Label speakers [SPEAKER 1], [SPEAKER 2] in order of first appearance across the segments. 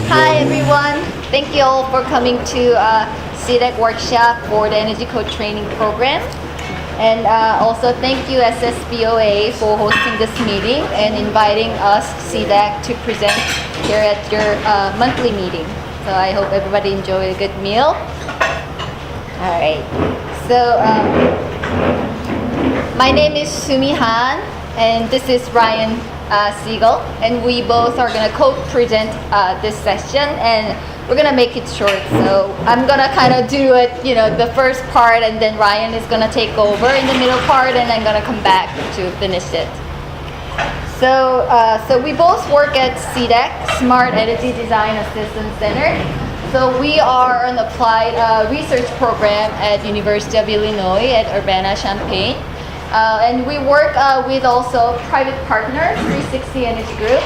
[SPEAKER 1] Hi everyone, thank you all for coming to SEDAC workshop for the Energy Code Training Program. And also thank you SSBOA for hosting this meeting and inviting us SEDAC to present here at your monthly meeting. So I hope everybody enjoyed a good meal. Alright, so my name is Sumi Han and this is Ryan Siegel, and we both are going to co-present this session, and we're going to make it short. So I'm going to kind of do it, the first part, and then Ryan is going to take over in the middle part, and I'm going to come back to finish it. So we both work at SEDAC, Smart Energy Design Assistance Center. So we are an applied research program at University of Illinois at Urbana-Champaign. And we work with also private partners, 360 Energy Group.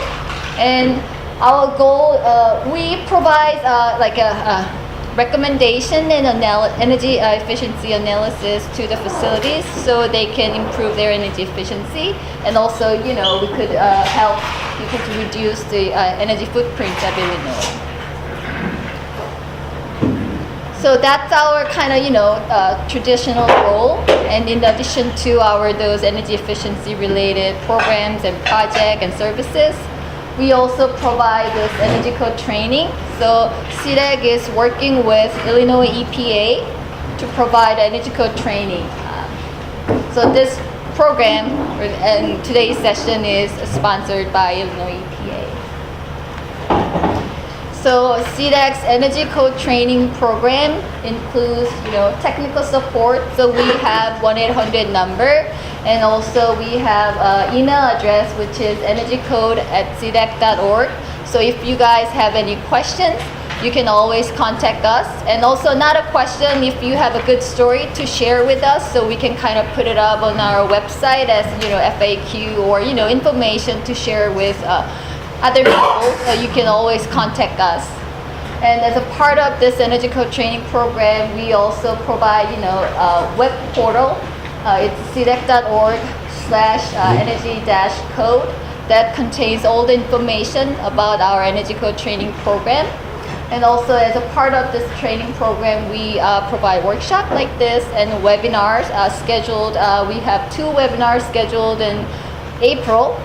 [SPEAKER 1] And our goal, we provide like a recommendation and energy efficiency analysis to the facilities so they can improve their energy efficiency. And also, we could help people to reduce the energy footprint of Illinois. So that's our kind of, traditional role. And in addition to those energy efficiency related programs and projects and services, we also provide this energy code training. So SEDAC is working with Illinois EPA to provide energy code training. So this program and today's session is sponsored by Illinois EPA. So SEDAC's Energy Code Training Program includes, technical support. So we have 1-800 number, and also we have email address, which is energycode@sedac.org. So if you guys have any questions, you can always contact us. And also not a question, if you have a good story to share with us, so we can kind of put it up on our website as, FAQ or, information to share with other people, so you can always contact us. And as a part of this Energy Code Training Program, we also provide, a web portal. It's sedac.org/energy-code that contains all the information about our Energy Code Training Program. And also as a part of this training program, we provide workshops like this and webinars scheduled. We have 2 webinars scheduled in April,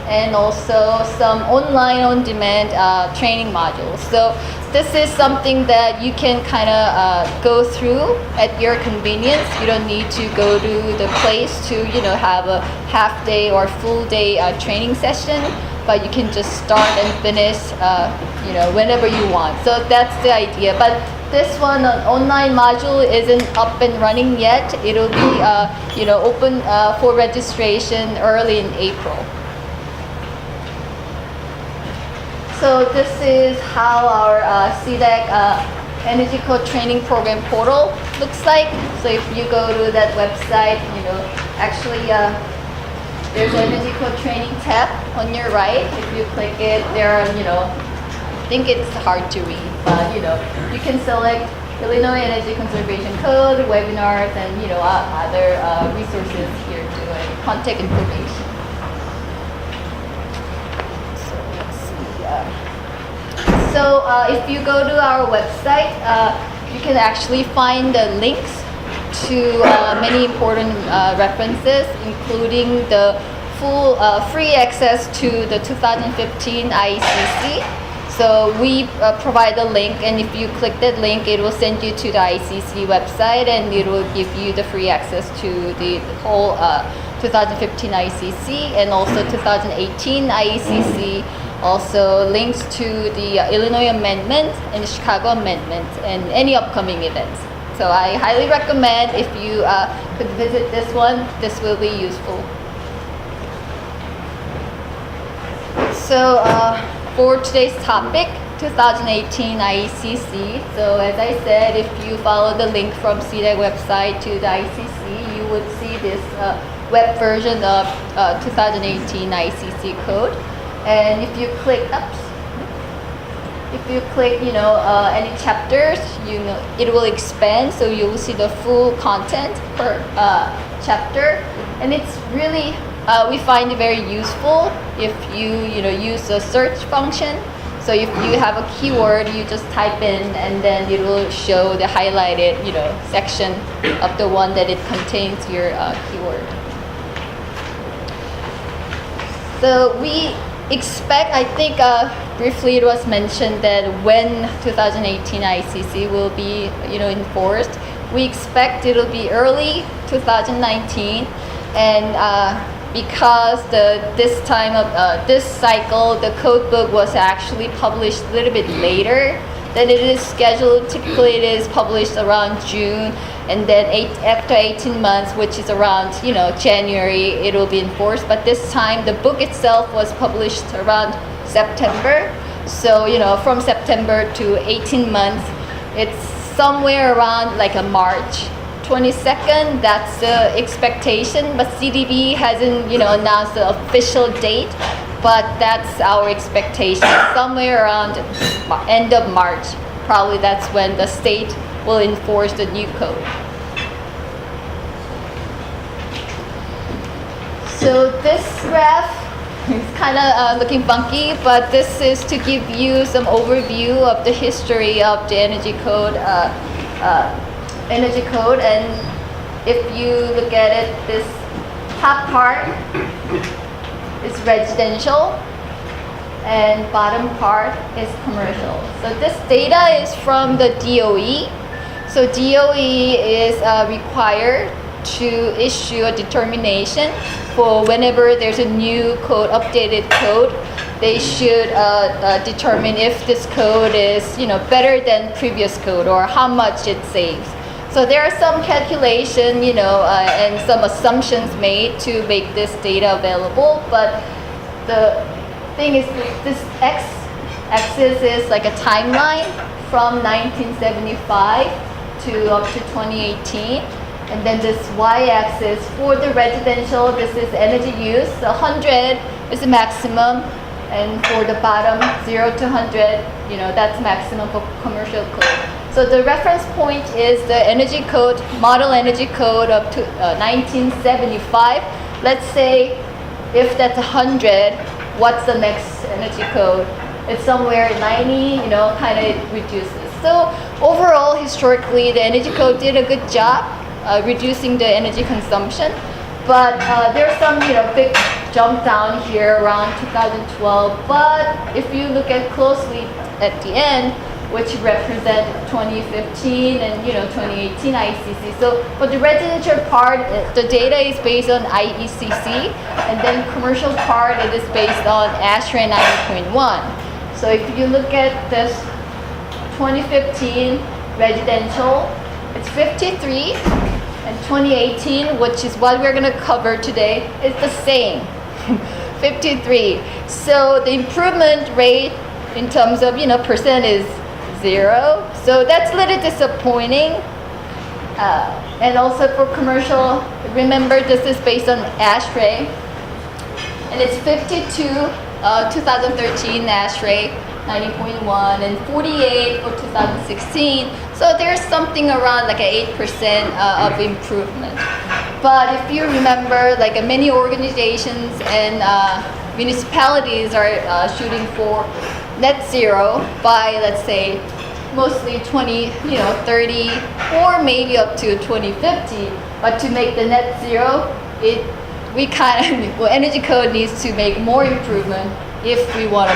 [SPEAKER 1] and also some online on-demand training modules. So this is something that you can kind of go through at your convenience. You don't need to go to the place to have a half day or full day training session, but you can just start and finish whenever you want. So that's the idea. But this one, an online module, isn't up and running yet. It'll be open for registration early in April. So this is how our SEDAC Energy Code Training Program portal looks like. So if you go to that website, actually there's an Energy Code Training tab on your right. If you click it, there are, I think it's hard to read, but you can select Illinois Energy Conservation Code, webinars, and other resources here to contact information. So if you go to our website, you can actually find the links to many important references, including the full free access to the 2015 IECC. So we provide a link, and if you click that link, it will send you to the IECC website, and it will give you the free access to the whole 2015 IECC and also 2018 IECC. Also links to the Illinois Amendment and the Chicago Amendment and any upcoming events. So I highly recommend if you could visit this one, this will be useful. So for today's topic, 2018 IECC. So as I said, if you follow the link from SEDAC website to the IECC, you would see this web version of 2018 IECC code. And if you click, any chapters, it will expand, so you will see the full content per chapter. And it's really, we find it very useful if you use the search function. So if you have a keyword, you just type in and then it will show the highlighted, section of the one that it contains your keyword. So we expect, I think briefly it was mentioned that when 2018 IECC will be, enforced, we expect it'll be early 2019, and because this time of this cycle, the code book was actually published a little bit later than it is scheduled. Typically, it is published around June, and then after 18 months, which is around January, it will be enforced. But this time, the book itself was published around September. So from September to 18 months, it's somewhere around like a March 22nd, that's the expectation, but CDB hasn't announced the official date, but that's our expectation. Somewhere around end of March, probably that's when the state will enforce the new code. So this graph is kind of looking funky, but this is to give you some overview of the history of the energy code. And if you look at it, this top part is residential and bottom part is commercial. So this data is from the DOE. So DOE is required to issue a determination for whenever there's a new code, updated code. They should determine if this code is better than previous code or how much it saves. So there are some calculation, and some assumptions made to make this data available. But the thing is, this x-axis is like a timeline from 1975 to up to 2018. And then this y-axis for the residential, this is energy use. So 100 is the maximum. And for the bottom, 0 to 100, that's maximum for commercial code. So the reference point is the energy code, model energy code of 1975. Let's say if that's 100, what's the next energy code? It's somewhere 90, kind of reduces. So overall, historically, the energy code did a good job reducing the energy consumption. But there's some, big jump down here around 2012. But if you look at closely at the end, which represent 2015 and 2018 IECC. So for the residential part, the data is based on IECC, and then commercial part, it is based on ASHRAE 90.1. So if you look at this 2015 residential, it's 53, and 2018, which is what we're going to cover today, is the same, 53. So the improvement rate in terms of percent is 0. So that's a little disappointing. And also for commercial, remember this is based on ASHRAE, and it's 52 2013 ASHRAE 90.1 and 48 for 2016. So there's something around like a 8% of improvement. But if you remember, like many organizations and municipalities are shooting for net zero by, let's say, mostly 2030 or maybe up to 2050. But to make the net zero, energy code needs to make more improvement if we want to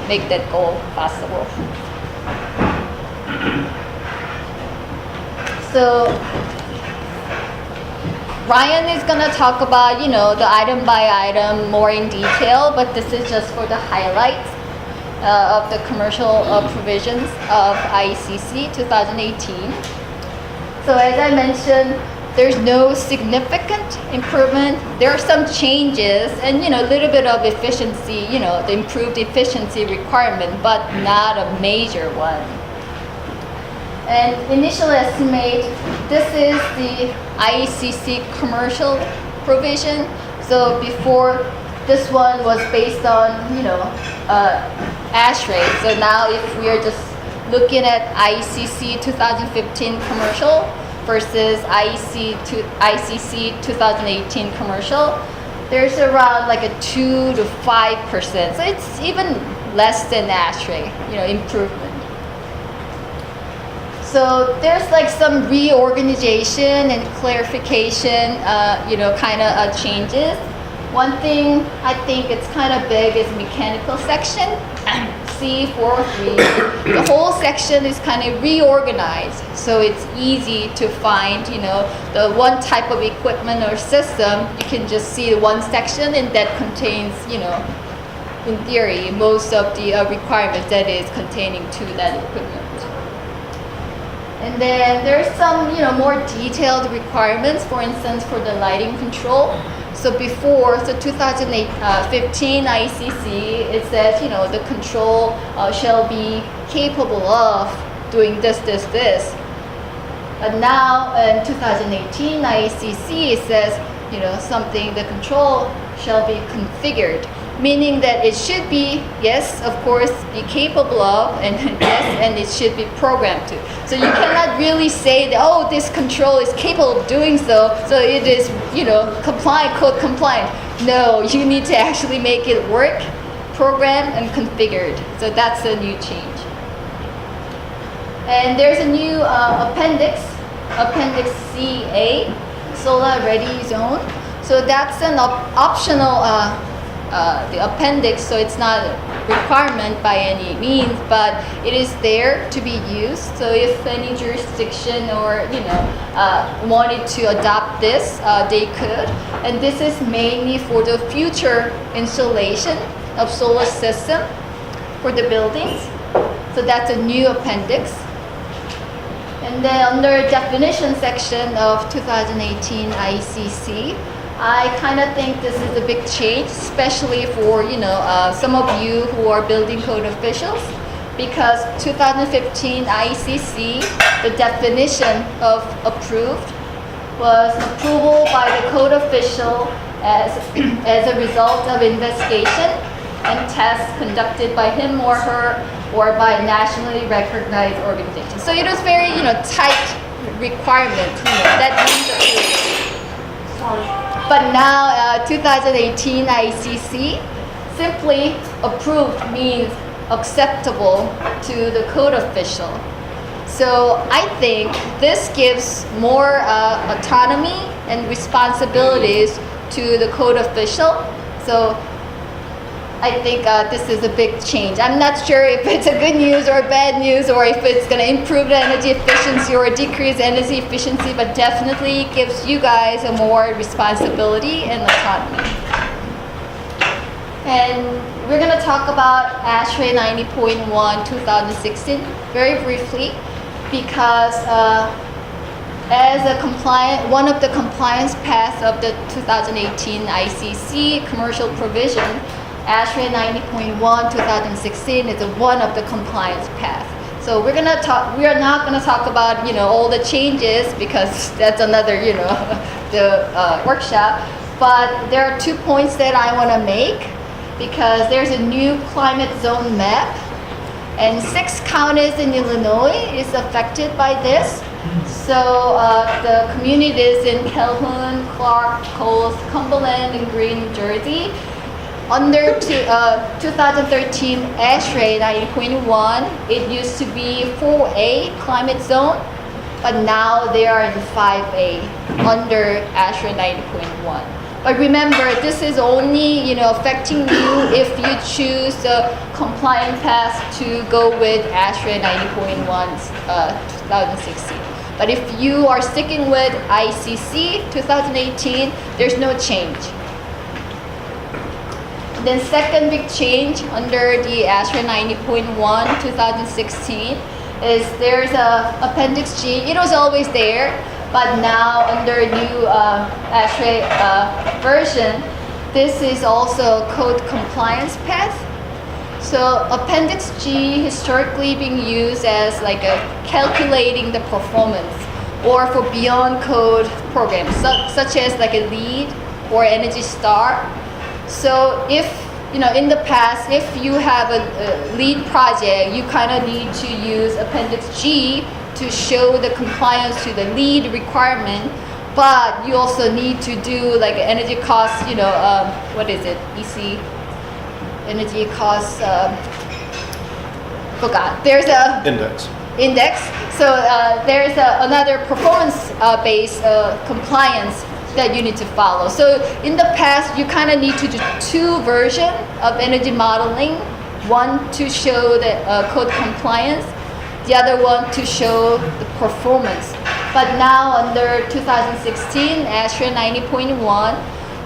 [SPEAKER 1] make that goal possible. So Ryan is going to talk about, the item by item more in detail, but this is just for the highlights of the commercial provisions of IECC 2018. So as I mentioned, there's no significant improvement. There are some changes and a little bit of efficiency, the improved efficiency requirement, but not a major one. And initial estimate, this is the IECC commercial provision. So before, this one was based on, ASHRAE. So now if we are just looking at IECC 2015 commercial versus IECC 2018 commercial, there's around like a 2 to 5%. So it's even less than ASHRAE, improvement. So there's like some reorganization and clarification, kind of changes. One thing I think it's kind of big is mechanical section, C403. The whole section is kind of reorganized, so it's easy to find, the one type of equipment or system. You can just see one section, and that contains, in theory, most of the requirements that is containing to that equipment. And then there's some, more detailed requirements, for instance, for the lighting control. So 2015 IECC, it says, the control shall be capable of doing this. But now in 2018 IECC, it says, the control shall be configured, meaning that it should be, yes, of course, be capable of, and yes, and it should be programmed to. So you cannot really say that, oh, this control is capable of doing so it is, compliant, code compliant. No, you need to actually make it work, programmed, and configured. So that's a new change. And there's a new appendix CA, solar ready zone. So that's an optional the appendix, so it's not a requirement by any means, but it is there to be used. So if any jurisdiction or wanted to adopt this, they could. And this is mainly for the future installation of solar system for the buildings. So that's a new appendix. And then under definition section of 2018 IECC, I kind of think this is a big change, especially for some of you who are building code officials, because 2015 IECC, the definition of approved was approval by the code official as a result of investigation and tests conducted by him or her or by a nationally recognized organization. So it was very tight requirement that means approved. But now, 2018 IECC, simply approved means acceptable to the code official. So I think this gives more autonomy and responsibilities to the code official. So I think this is a big change. I'm not sure if it's a good news or bad news, or if it's going to improve the energy efficiency or decrease energy efficiency, but definitely gives you guys a more responsibility and autonomy. And we're going to talk about ASHRAE 90.1 2016 very briefly, because as a one of the compliance paths of the 2018 IECC commercial provision, ASHRAE 90.1 2016 is one of the compliance paths. So we are not going to talk about all the changes, because that's another workshop. But there are 2 points that I want to make, because there's a new climate zone map, and 6 counties in Illinois is affected by this. So the communities in Calhoun, Clark, Coles, Cumberland, and Greene, New Jersey. Under 2013 ASHRAE 90.1, it used to be 4A climate zone, but now they are in 5A under ASHRAE 90.1. But remember, this is only affecting you if you choose the compliant path to go with ASHRAE 90.1 2016. But if you are sticking with IECC 2018, there's no change. Then second big change under the ASHRAE 90.1 2016 is there's a Appendix G. It was always there, but now under new ASHRAE version, this is also code compliance path. So Appendix G historically being used as like a calculating the performance or for beyond code programs, such as like a LEED or Energy Star. So if, in the past, if you have a LEED project, you kind of need to use Appendix G to show the compliance to the LEED requirement, but you also need to do like energy cost, what is it, energy cost, forgot. There's a index. So there's another performance-based compliance that you need to follow. So in the past, you kind of need to do two versions of energy modeling. One to show the code compliance, the other one to show the performance. But now under 2016 ASHRAE 90.1,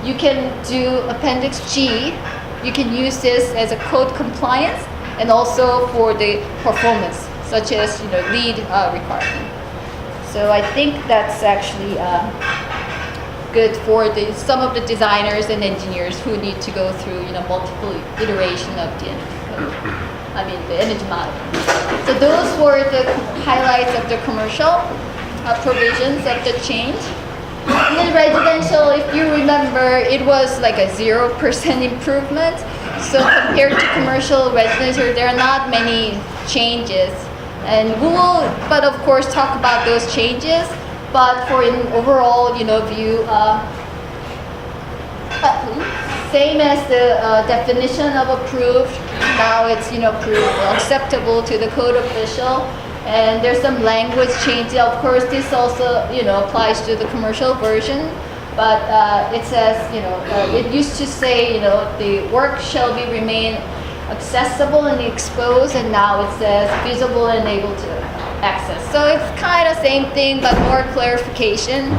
[SPEAKER 1] you can do Appendix G. You can use this as a code compliance and also for the performance, such as lead requirement. So I think that's actually good for some of the designers and engineers who need to go through multiple iteration of the energy code. I mean the energy model. So those were the highlights of the commercial provisions of the change. And then residential, if you remember, it was like a 0% improvement. So compared to commercial residential, there are not many changes. And we will, but of course, talk about those changes. But for an overall, view, same as the definition of approved. Now it's acceptable to the code official. And there's some language change. Of course, this also applies to the commercial version. But it says it used to say the work shall be remain accessible and exposed, and now it says visible and able to access. So it's kind of same thing, but more clarification.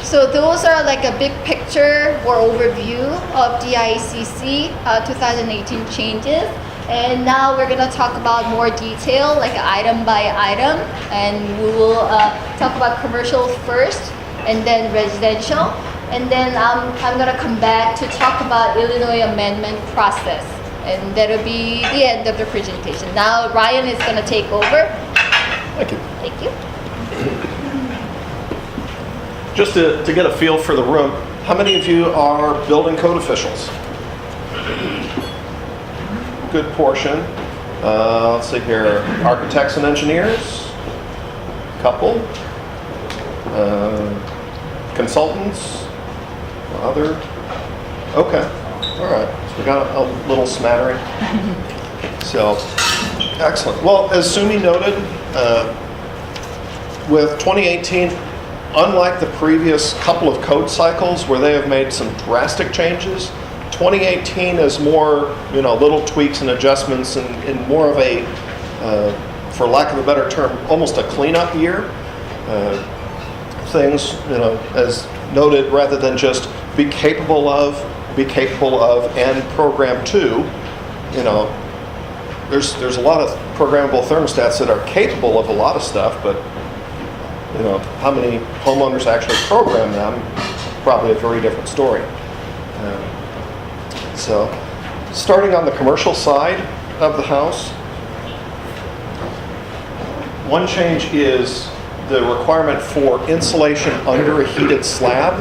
[SPEAKER 1] So those are like a big picture or overview of the IECC 2018 changes. And now we're going to talk about more detail, like item by item. And we will talk about commercial first, and then residential. And then I'm going to come back to talk about Illinois amendment process. And that'll be the end of the presentation. Now Ryan is going to take over.
[SPEAKER 2] Thank you.
[SPEAKER 1] Thank you.
[SPEAKER 2] Just to get a feel for the room, how many of you are building code officials? Good portion. Let's see here. Architects and engineers? Couple. Consultants? Other? Okay. All right. So we got a little smattering. So, excellent. Well, as Sumi noted, with 2018, unlike the previous couple of code cycles where they have made some drastic changes, 2018 is more, little tweaks and adjustments and more of a, for lack of a better term, almost a cleanup year. Things, as noted, rather than just be capable of, and program to, there's a lot of programmable thermostats that are capable of a lot of stuff, but how many homeowners actually program them, probably a very different story. So, starting on the commercial side of the house, one change is the requirement for insulation under a heated slab.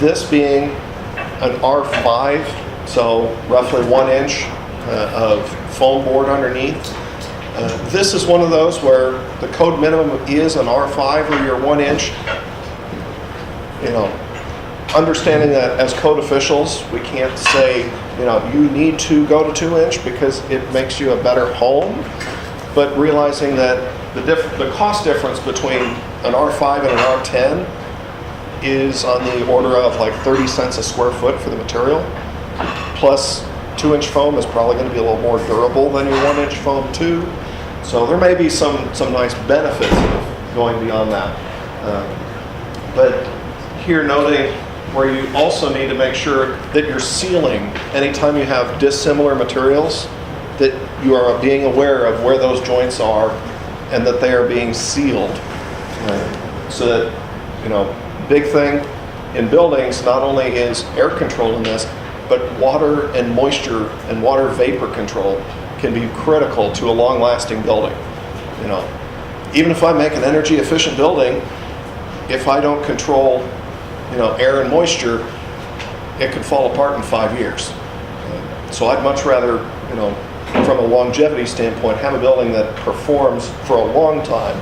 [SPEAKER 2] This being an R5, so roughly 1 inch of foam board underneath. This is one of those where the code minimum is an R5 or your 1 inch. Understanding that as code officials, we can't say, you need to go to 2 inch because it makes you a better home, but realizing that the cost difference between an R5 and an R10 is on the order of like 30 cents a square foot for the material, plus 2 inch foam is probably going to be a little more durable than your 1 inch foam too. So there may be some nice benefits of going beyond that. But here noting where you also need to make sure that you're sealing anytime you have dissimilar materials, that you are being aware of where those joints are and that they are being sealed. So that, big thing in buildings not only is air control in this, but water and moisture and water vapor control can be critical to a long-lasting building. Even if I make an energy efficient building, if I don't control air and moisture, it could fall apart in 5 years. So I'd much rather, from a longevity standpoint, have a building that performs for a long time.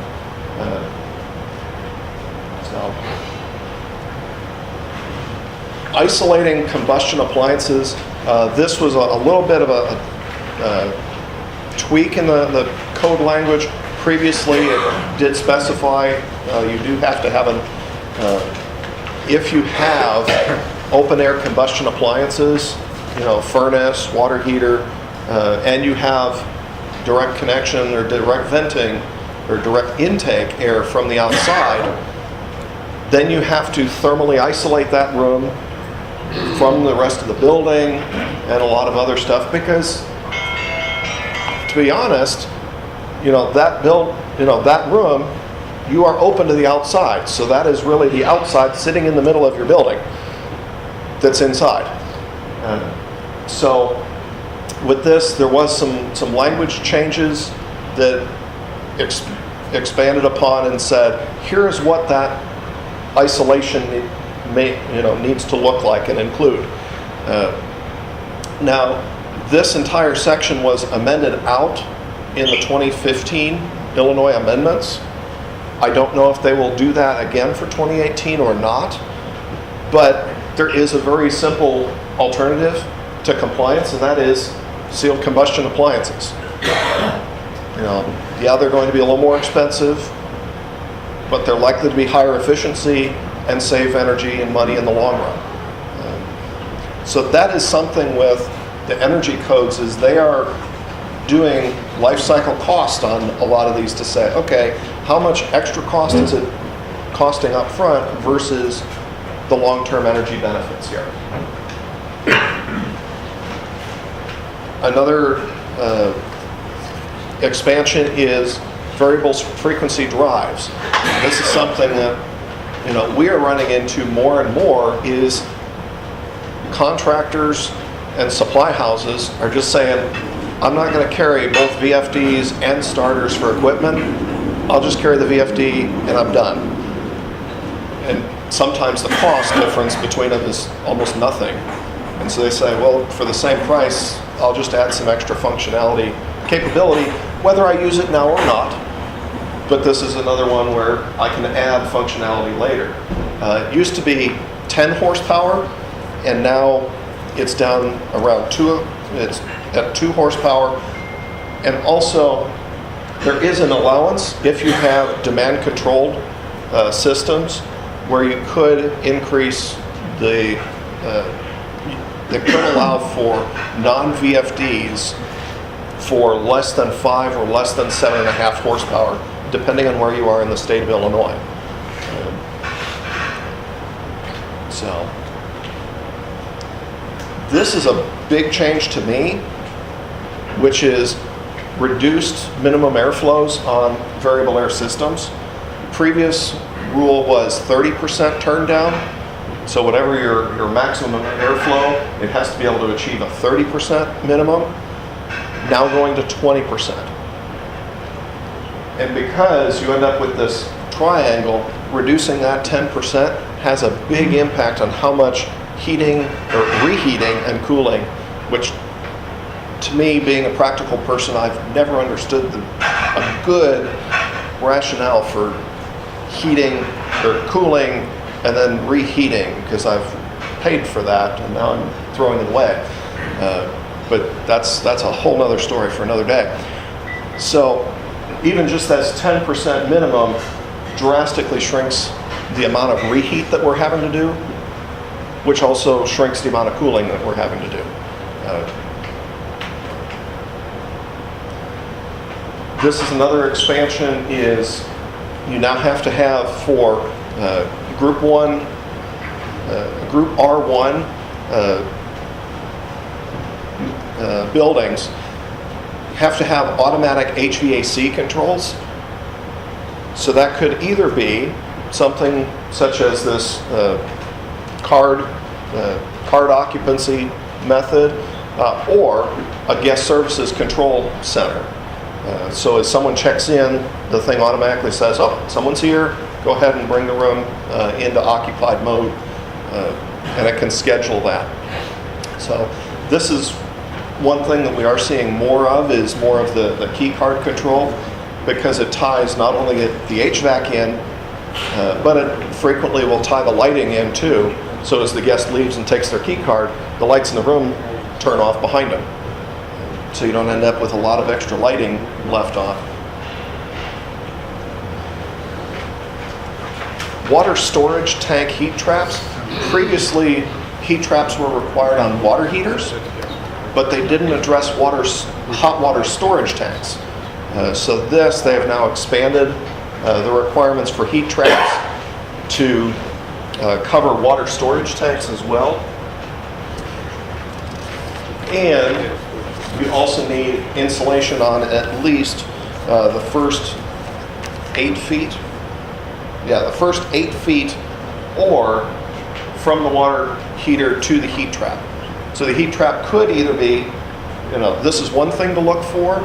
[SPEAKER 2] Isolating combustion appliances, this was a little bit of a tweak in the code language. Previously, it did specify you do have to have if you have open air combustion appliances, furnace, water heater, and you have direct connection or direct venting or direct intake air from the outside, then you have to thermally isolate that room from the rest of the building and a lot of other stuff, because to be honest, that room, you are open to the outside. So that is really the outside sitting in the middle of your building that's inside. So with this, there was some language changes that expanded upon and said, here's what that isolation needs to look like and include. Now, this entire section was amended out in the 2015 Illinois amendments. I don't know if they will do that again for 2018 or not, but there is a very simple alternative to compliance, and that is sealed combustion appliances. They're going to be a little more expensive, but they're likely to be higher efficiency and save energy and money in the long run. So that is something with the energy codes, is they are doing life cycle cost on a lot of these to say, okay, how much extra cost is it costing up front versus the long-term energy benefits here. Another expansion is variable frequency drives. This is something that we are running into more and more, is contractors and supply houses are just saying, I'm not going to carry both VFDs and starters for equipment. I'll just carry the VFD and I'm done. And sometimes the cost difference between them is almost nothing. And so they say, well, for the same price, I'll just add some extra functionality, capability, whether I use it now or not. But this is another one where I can add functionality later. It used to be 10 horsepower, and now it's down around 2. It's at 2 horsepower. And also, there is an allowance if you have demand-controlled systems where you could increase they could allow for non-VFDs for less than 5 or less than 7.5 horsepower, depending on where you are in the state of Illinois. So this is a big change to me, which is reduced minimum airflows on variable air systems. Previous rule was 30% turn down. So whatever your maximum airflow, it has to be able to achieve a 30% minimum. Now going to 20%. And because you end up with this triangle, reducing that 10% has a big impact on how much heating or reheating and cooling, which to me, being a practical person, I've never understood a good rationale for heating or cooling and then reheating, because I've paid for that and now I'm throwing it away. But that's a whole nother story for another day. So even just as 10% minimum drastically shrinks the amount of reheat that we're having to do, which also shrinks the amount of cooling that we're having to do. This is another expansion, is you now have to have for Group 1, Group R1 buildings have to have automatic HVAC controls. So that could either be something such as this card occupancy method, or a guest services control center. So as someone checks in, the thing automatically says, oh, someone's here, go ahead and bring the room into occupied mode, and it can schedule that. So this is one thing that we are seeing more of, is more of the key card control, because it ties not only the HVAC in, but it frequently will tie the lighting in too. So as the guest leaves and takes their key card, the lights in the room turn off behind them. So you don't end up with a lot of extra lighting left on. Water storage tank heat traps. Previously, heat traps were required on water heaters, but they didn't address hot water storage tanks. So they have now expanded the requirements for heat traps to cover water storage tanks as well. And you also need insulation on at least the first 8 feet. Yeah, the first 8 feet or from the water heater to the heat trap. So the heat trap could either be, this is one thing to look for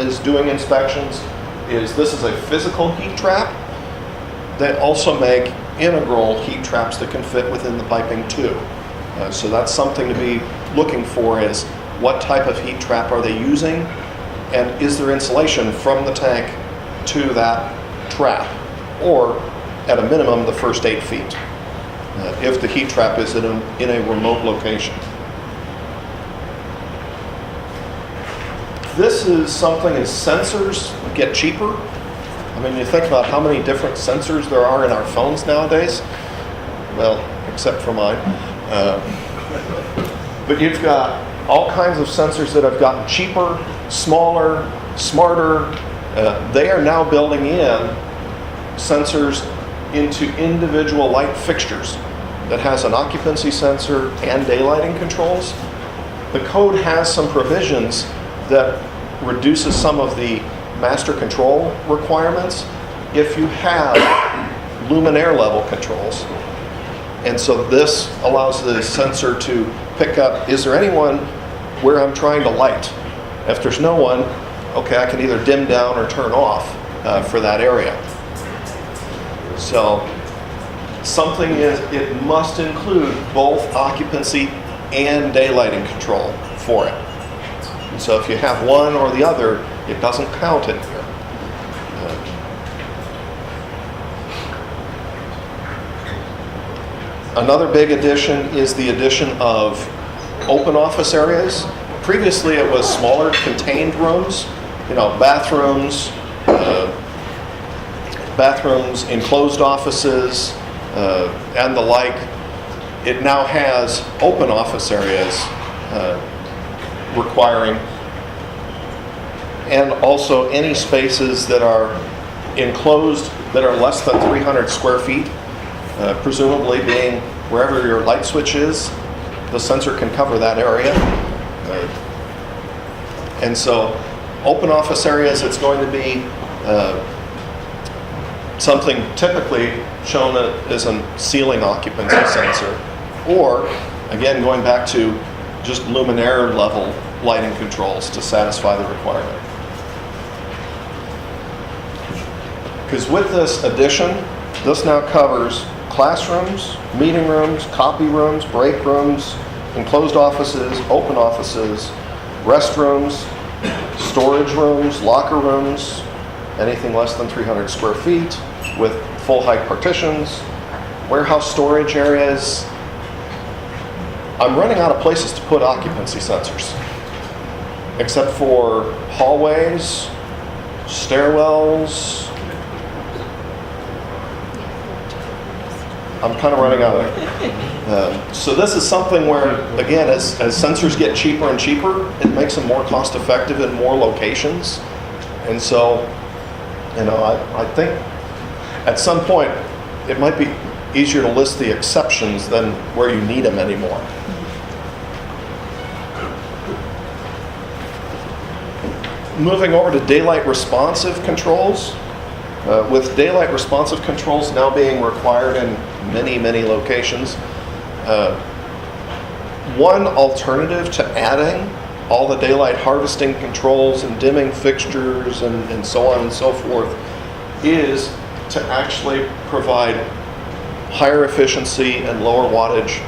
[SPEAKER 2] is doing inspections, is this is a physical heat trap. They also make integral heat traps that can fit within the piping too. So that's something to be looking for, is what type of heat trap are they using, and is there insulation from the tank to that trap, or at a minimum the first 8 feet if the heat trap is in a remote location. This is something as sensors get cheaper. I mean, you think about how many different sensors there are in our phones nowadays. Well, except for mine. But you've got all kinds of sensors that have gotten cheaper, smaller, smarter. They are now building in sensors into individual light fixtures that has an occupancy sensor and daylighting controls. The code has some provisions that reduces some of the master control requirements if you have luminaire level controls. And so this allows the sensor to pick up, is there anyone where I'm trying to light? If there's no one, okay, I can either dim down or turn off for that area. So something is, it must include both occupancy and daylighting control for it. And so if you have one or the other, it doesn't count in here. Another big addition is the addition of open office areas. Previously it was smaller contained rooms, bathrooms, enclosed offices, and the like. It now has open office areas requiring, and also any spaces that are enclosed that are less than 300 square feet, presumably being wherever your light switch is, the sensor can cover that area. And so open office areas, it's going to be something typically shown as a ceiling occupancy sensor, or again going back to just luminaire level lighting controls to satisfy the requirement. Because with this addition, this now covers classrooms, meeting rooms, copy rooms, break rooms, enclosed offices, open offices, restrooms, storage rooms, locker rooms, anything less than 300 square feet with full height partitions, warehouse storage areas. I'm running out of places to put occupancy sensors, except for hallways, stairwells. I'm kind of running out of it. So this is something where, again, as sensors get cheaper and cheaper, it makes them more cost effective in more locations. And so, I think at some point it might be easier to list the exceptions than where you need them anymore. Moving over to daylight responsive controls. With daylight responsive controls now being required in many, many locations, one alternative to adding all the daylight harvesting controls and dimming fixtures and so on and so forth is to actually provide higher efficiency and lower wattage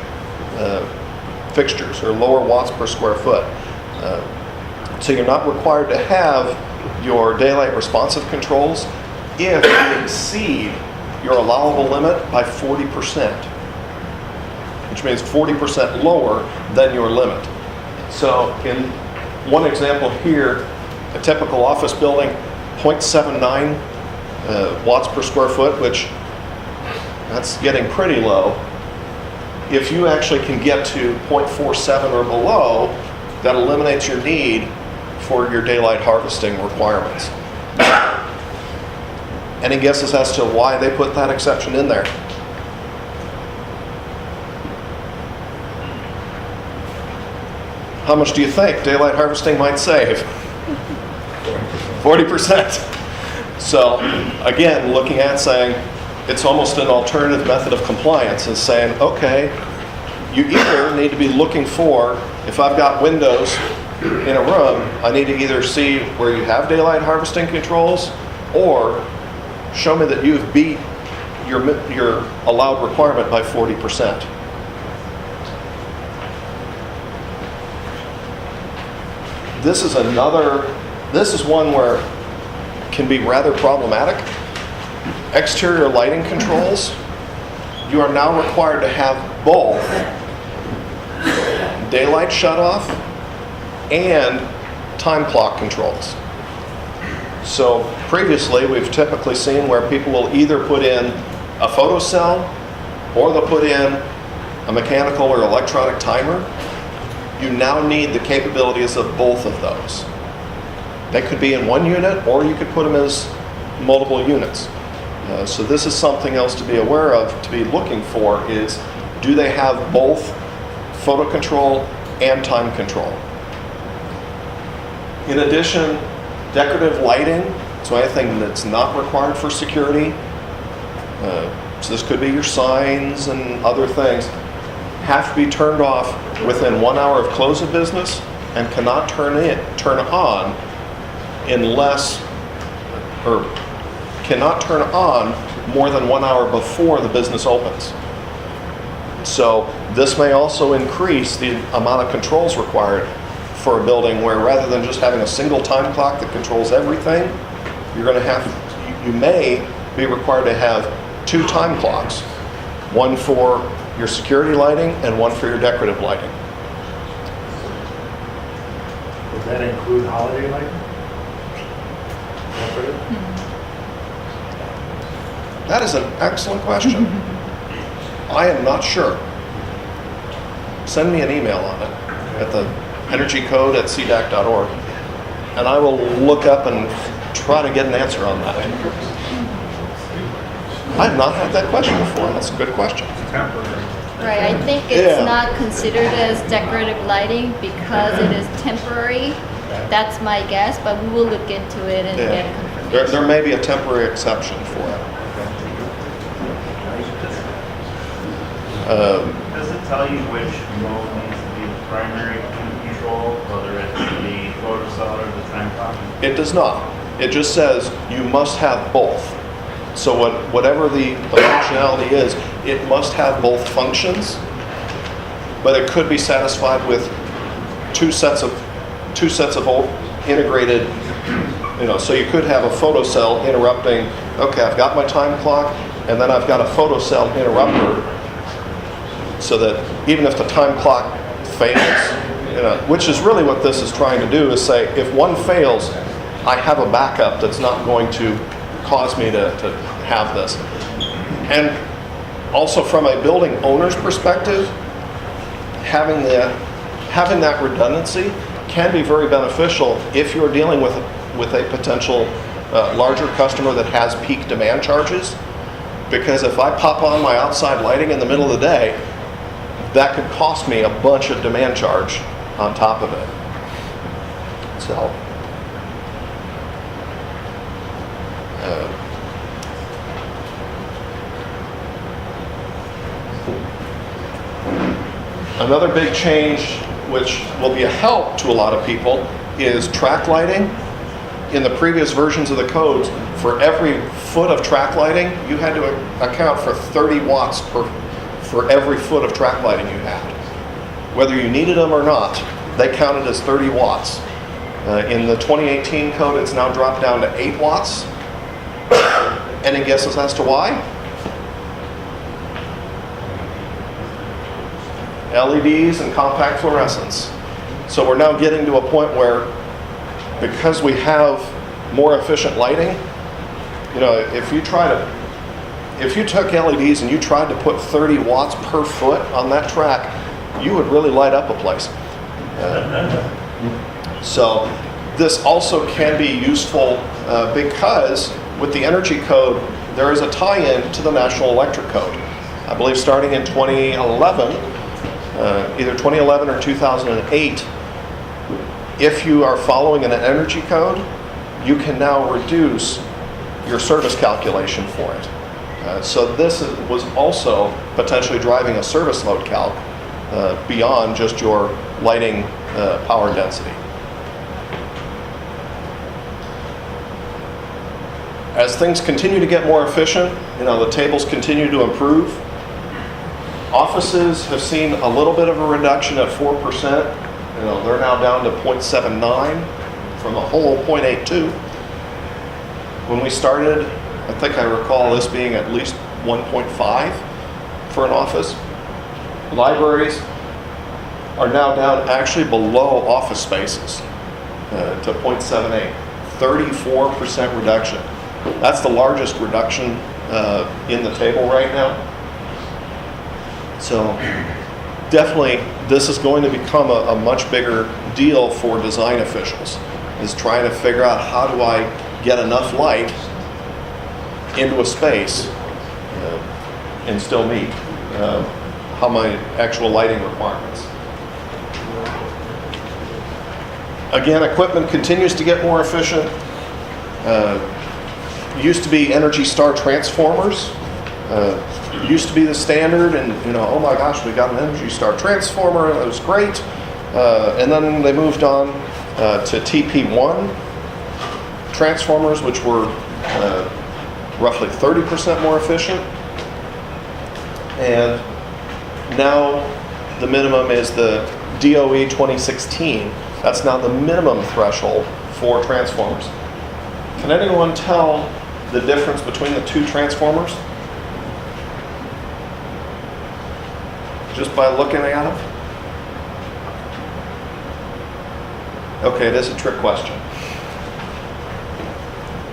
[SPEAKER 2] fixtures, or lower watts per square foot. So you're not required to have your daylight responsive controls if you exceed your allowable limit by 40%. which means 40% lower than your limit. So in one example here, a typical office building, 0.79 watts per square foot, which that's getting pretty low. If you actually can get to 0.47 or below, that eliminates your need for your daylight harvesting requirements. Any guesses as to why they put that exception in there? How much do you think daylight harvesting might save? 40%. So again, looking at saying it's almost an alternative method of compliance, is saying, okay, you either need to be looking for, if I've got windows in a room, I need to either see where you have daylight harvesting controls, or show me that you've beat your allowed requirement by 40%. This is one where it can be rather problematic. Exterior lighting controls, you are now required to have both daylight shutoff and time clock controls. So previously, we've typically seen where people will either put in a photocell or they'll put in a mechanical or electronic timer. You now need the capabilities of both of those. They could be in one unit, or you could put them as multiple units. So this is something else to be aware of, to be looking for, is do they have both photo control and time control? In addition, decorative lighting, so anything that's not required for security, so this could be your signs and other things, have to be turned off within 1 hour of close of business and cannot turn on unless, or cannot turn on more than 1 hour before the business opens. So this may also increase the amount of controls required for a building, where rather than just having a single time clock that controls everything, you're going to have, you may be required to have 2 time clocks, one for your security lighting and one for your decorative lighting.
[SPEAKER 3] Would that include holiday lighting?
[SPEAKER 2] That is an excellent question. I am not sure. Send me an email on it at the energycode@sedac.org, and I will look up and try to get an answer on that. I have not had that question before. That's a good question.
[SPEAKER 1] Right, I think it's not considered as decorative lighting because it is temporary. That's my guess, but we will look into it and get confirmation.
[SPEAKER 2] There may be a temporary exception for it.
[SPEAKER 4] Does it tell you which mode needs to be the primary control, whether it's the photocell or the time clock?
[SPEAKER 2] It does not. It just says you must have both. So whatever the functionality is, it must have both functions, but it could be satisfied with two sets of integrated, so you could have a photocell interrupting, okay, I've got my time clock, and then I've got a photocell interrupter, so that even if the time clock fails, which is really what this is trying to do, is say, if one fails, I have a backup that's not going to cause me to have this. And also from a building owner's perspective, having that redundancy can be very beneficial if you're dealing with a potential larger customer that has peak demand charges. Because if I pop on my outside lighting in the middle of the day, that could cost me a bunch of demand charge on top of it. So, another big change, which will be a help to a lot of people, is track lighting. In the previous versions of the codes, for every foot of track lighting, you had to account for 30 watts for every foot of track lighting you had. Whether you needed them or not, they counted as 30 watts. In the 2018 code, it's now dropped down to 8 watts. Any guesses as to why? LEDs and compact fluorescents. So we're now getting to a point where, because we have more efficient lighting, you know, if you took LEDs and you tried to put 30 watts per foot on that track, you would really light up a place. So this also can be useful because with the energy code, there is a tie-in to the National Electric Code. I believe starting in 2011, either 2011 or 2008, if you are following an energy code, you can now reduce your service calculation for it. So this was also potentially driving a service load calc beyond just your lighting power density. As things continue to get more efficient, you know, the tables continue to improve. Offices have seen a little bit of a reduction at 4%. You know, they're now down to 0.79 from a whole 0.82. When we started, I think I recall this being at least 1.5 for an office. Libraries are now down actually below office spaces to 0.78, 34% reduction. That's the largest reduction in the table right now. So definitely this is going to become a much bigger deal for design officials, is trying to figure out how do I get enough light into a space and still meet how my actual lighting requirements. Again, equipment continues to get more efficient. Used to be Energy Star transformers. Used to be the standard, and you know, oh my gosh, we got an Energy Star transformer, it was great. And then they moved on to TP1 transformers, which were roughly 30% more efficient. And now the minimum is the DOE 2016. That's now the minimum threshold for transformers. Can anyone tell the difference between the two transformers? Just by looking at them? Okay, this is a trick question.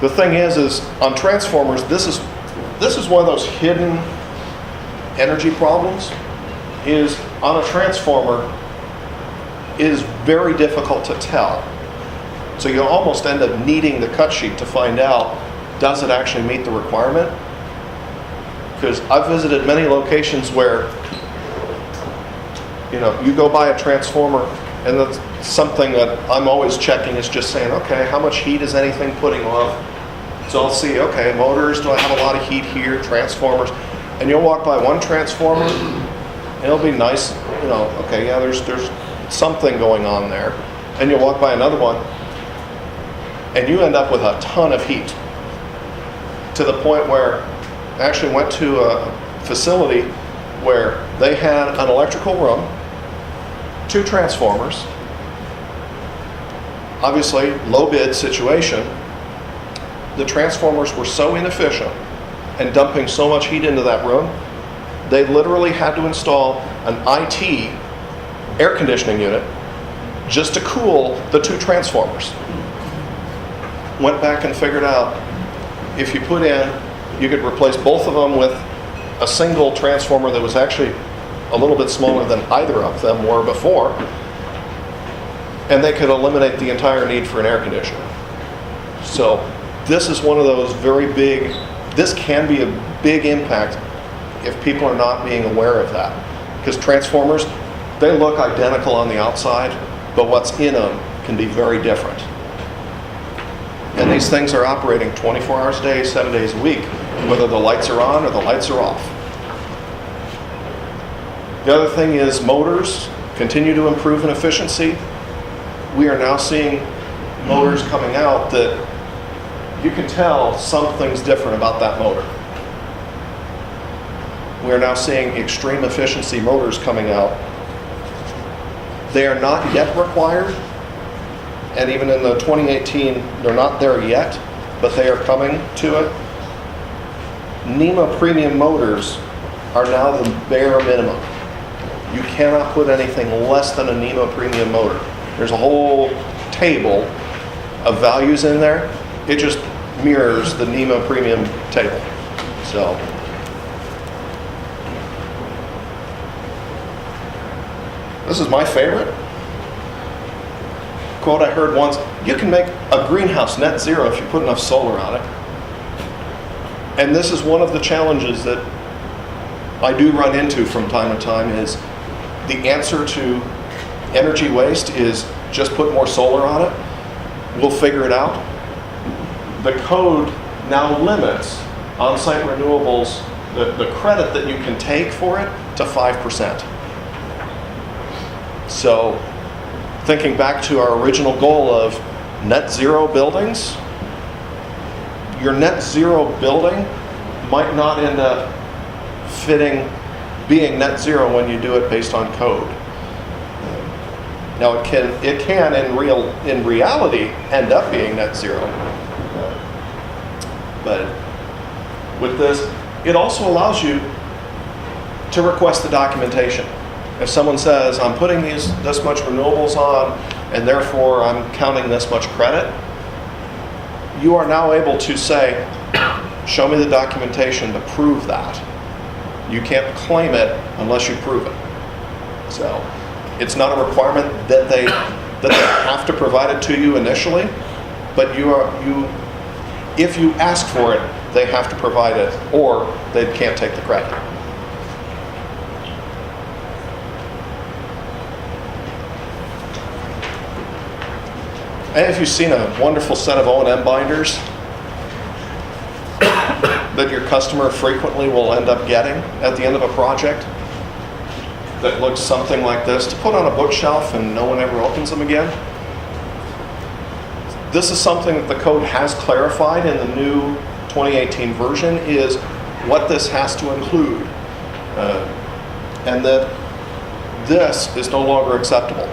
[SPEAKER 2] The thing is on transformers, this is one of those hidden energy problems. Is on a transformer, it is very difficult to tell. So you almost end up needing the cut sheet to find out, does it actually meet the requirement? Because I've visited many locations where, you know, you go buy a transformer, and that's something that I'm always checking, is just saying, okay, how much heat is anything putting off? So I'll see, okay, motors, do I have a lot of heat here, transformers? And you'll walk by one transformer, and it'll be nice, you know, okay, yeah, there's something going on there. And you'll walk by another one, and you end up with a ton of heat, to the point where I actually went to a facility where they had an electrical room, 2 transformers, obviously low bid situation. The transformers were so inefficient and dumping so much heat into that room, they literally had to install an IT air conditioning unit just to cool the 2 transformers. Went back and figured out if you put in, you could replace both of them with a single transformer that was actually a little bit smaller than either of them were before, and they could eliminate the entire need for an air conditioner. So this is one of those very big, this can be a big impact if people are not being aware of that. Because transformers, they look identical on the outside, but what's in them can be very different. And these things are operating 24 hours a day, 7 days a week, whether the lights are on or the lights are off. The other thing is motors continue to improve in efficiency. We are now seeing motors coming out that you can tell something's different about that motor. We are now seeing extreme efficiency motors coming out. They are not yet required, and even in the 2018, they're not there yet, but they are coming to it. NEMA premium motors are now the bare minimum. You cannot put anything less than a NEMA premium motor. There's a whole table of values in there. It just mirrors the NEMA premium table. So, this is my favorite quote I heard once. You can make a greenhouse net zero if you put enough solar on it. And this is one of the challenges that I do run into from time to time is the answer to energy waste is just put more solar on it. We'll figure it out. The code now limits on-site renewables, the credit that you can take for it, to 5%. So thinking back to our original goal of net zero buildings, your net zero building might not end up being net zero when you do it based on code. Now it can in reality end up being net zero. But with this, it also allows you to request the documentation. If someone says, I'm putting this much renewables on, and therefore I'm counting this much credit, you are now able to say, show me the documentation to prove that. You can't claim it unless you prove it. So it's not a requirement that they have to provide it to you initially, but if you ask for it, they have to provide it, or they can't take the credit. And if you've seen a wonderful set of O&M binders that your customer frequently will end up getting at the end of a project that looks something like this, to put on a bookshelf and no one ever opens them again. This is something that the code has clarified in the new 2018 version, is what this has to include. And that this is no longer acceptable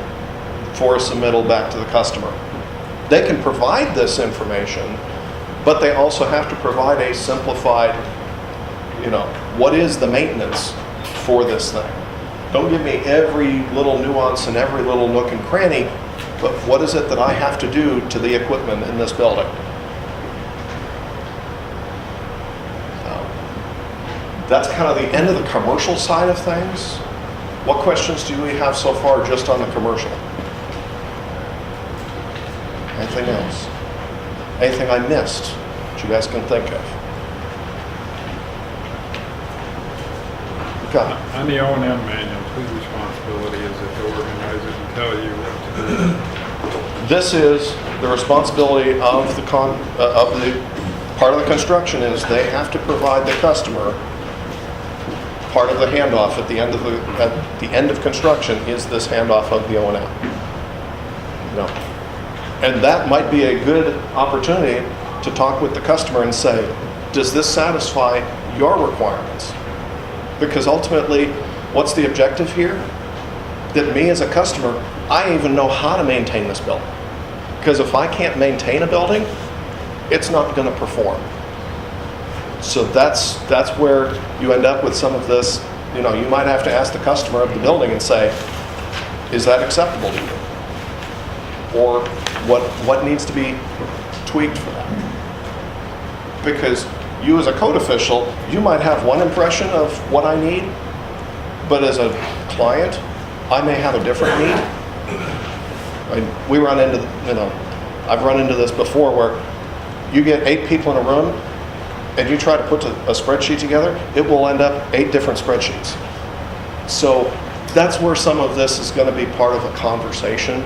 [SPEAKER 2] for a submittal back to the customer. They can provide this information, but they also have to provide a simplified, what is the maintenance for this thing? Don't give me every little nuance and every little nook and cranny, but what is it that I have to do to the equipment in this building? That's kind of the end of the commercial side of things. What questions do we have so far just on the commercial? Anything else? Anything I missed that you guys can think of? Okay.
[SPEAKER 5] On the O&M manual, whose responsibility is it to organize it and tell you what to do?
[SPEAKER 2] This is the responsibility of the part of the construction is they have to provide the customer part of the handoff at the end of construction is this handoff of the O&M. And that might be a good opportunity to talk with the customer and say, does this satisfy your requirements? Because ultimately, what's the objective here? That me as a customer, I even know how to maintain this building. Because if I can't maintain a building, it's not going to perform. So that's where you end up with some of this. You might have to ask the customer of the building and say, is that acceptable to you? Or what needs to be tweaked for that? Because you as a code official, you might have one impression of what I need, but as a client, I may have a different need. I've run into this before where you get 8 people in a room and you try to put a spreadsheet together, it will end up 8 different spreadsheets. So that's where some of this is going to be part of a conversation.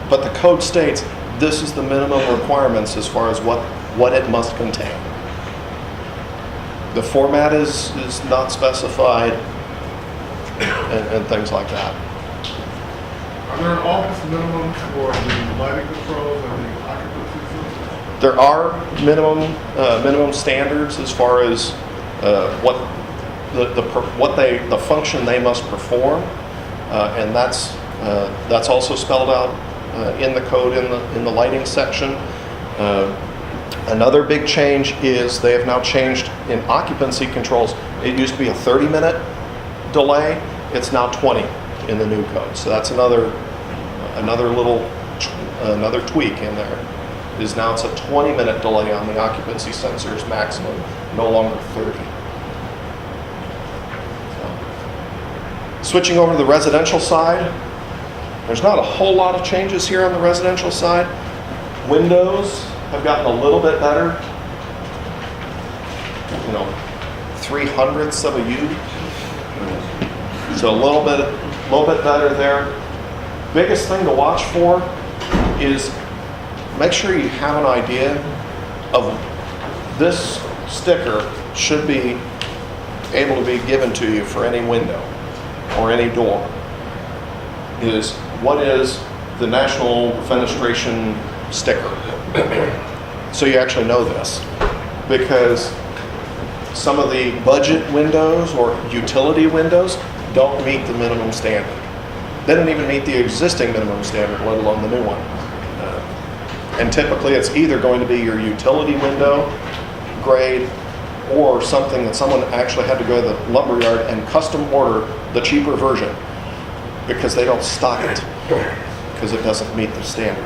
[SPEAKER 2] But the code states this is the minimum requirements as far as what it must contain. The format is not specified and things like that.
[SPEAKER 3] Are there office minimums for the lighting controls and the occupancy system?
[SPEAKER 2] There are minimum standards as far as what the function they must perform, and that's also spelled out in the code in the lighting section. Another big change is they have now changed in occupancy controls. It used to be a 30-minute delay. it's now 20 in the new code. So that's another tweak in there. Is now it's a 20-minute delay on the occupancy sensors maximum, no longer 30. Switching over to the residential side, there's not a whole lot of changes here on the residential side. Windows have gotten a little bit better, 0.03 of a U. So a little bit better there. Biggest thing to watch for is make sure you have an idea of this sticker should be able to be given to you for any window or any door. What is the National Fenestration sticker? So you actually know this, because some of the budget windows or utility windows don't meet the minimum standard. They don't even meet the existing minimum standard, let alone the new one. And typically it's either going to be your utility window grade or something that someone actually had to go to the lumberyard and custom order the cheaper version because they don't stock it because it doesn't meet the standard.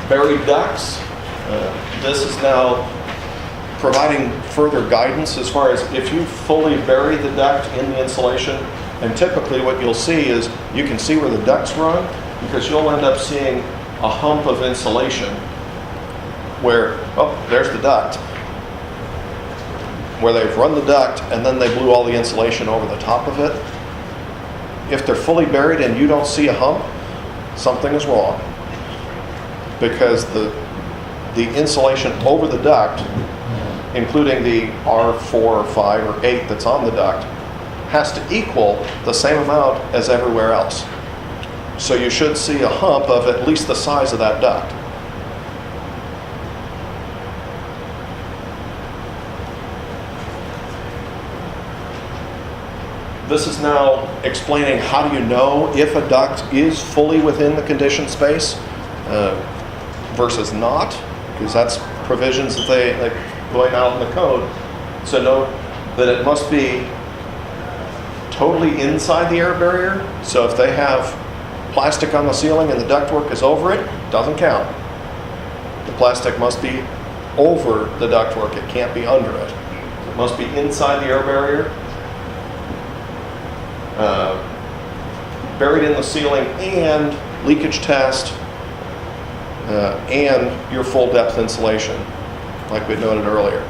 [SPEAKER 2] Buried ducts. This is now providing further guidance as far as if you fully bury the duct in the insulation, and typically what you'll see is you can see where the ducts run, because you'll end up seeing a hump of insulation where, oh, there's the duct, where they've run the duct and then they blew all the insulation over the top of it. If they're fully buried and you don't see a hump, something is wrong, because the insulation over the duct, including the R4 or 5 or 8 that's on the duct, has to equal the same amount as everywhere else. So you should see a hump of at least the size of that duct. This is now explaining how do you know if a duct is fully within the conditioned space versus not, because that's provisions that they going out in the code. So note that it must be totally inside the air barrier. So if they have plastic on the ceiling and the ductwork is over it, doesn't count. The plastic must be over the ductwork. It can't be under it. It must be inside the air barrier, buried in the ceiling, and leakage test, and your full depth insulation, like we noted earlier.